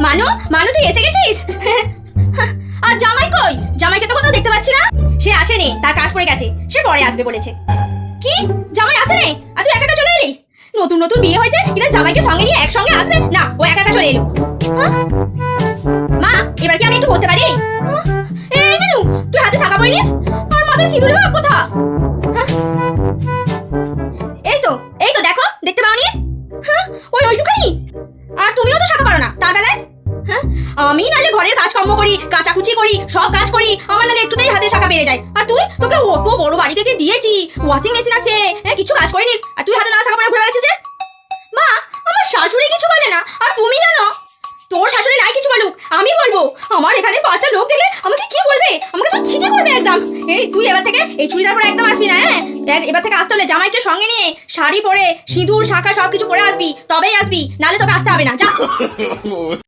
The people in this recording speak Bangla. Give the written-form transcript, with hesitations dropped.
মানু মানু তুই এসে গেছিস? আর জামাই কই? জামাইকে তো কোথাও দেখতে পাচ্ছি না। সে আসেনি, তার কাজ পড়ে গেছে, সে পরে আসবে বলেছে। কি জামাই আসেনি? আর তুই একা একা চলে এলি? নতুন নতুন বিয়ে হয়েছে, এটা জামাইকে সঙ্গে নিয়ে একসঙ্গে আসবে না, ও একা একা চলে এলো। মা এবার কি আমি একটু বসতে পারি? এই মানু তুই হাতে শাখা পরিনিস আর মাথায় সিঁদুরের ভাব কোথা? এই তো দেখো, দেখতে পাওনি? ওইটুখানি। আর তুমিও তো শাখা পারো না তার বেলায়। আমি নালে ঘরের কাজকর্ম করি, কাচাকুচি করি, সব কাজ করি, আমার নালে একটুতেই হাতে শাখা বেড়ে যায়। আর তুই, তোকে অত বড় বাড়ি থেকে দিয়েছি, ওয়াশিং মেশিন আছে, কিছু কাজ করিনিস, আর তুই হাতে না শাখা পরে ঘুরে বেড়াচ্ছিস যে? মা আমার শাশুড়ি কিছু বলে না, আর তুমি জানো তোর শাশুড়ি নাই কিছু বলুক, আমি বলবো। আমার এখানে 5টা লোক দেখলে আমাকে কি বলবে? আমাকে তো ছিচে করবে একদম। এই তুই এবার থেকে এই চুড়িদার পরে একদম আসবি না। দেখ এবার থেকে আসতে হলে জামাইকে সঙ্গে নিয়ে শাড়ি পরে সিঁদুর শাখা সবকিছু পরে আসবি, তবেই আসবি, নালে তোকে আসতে হবে না, যা।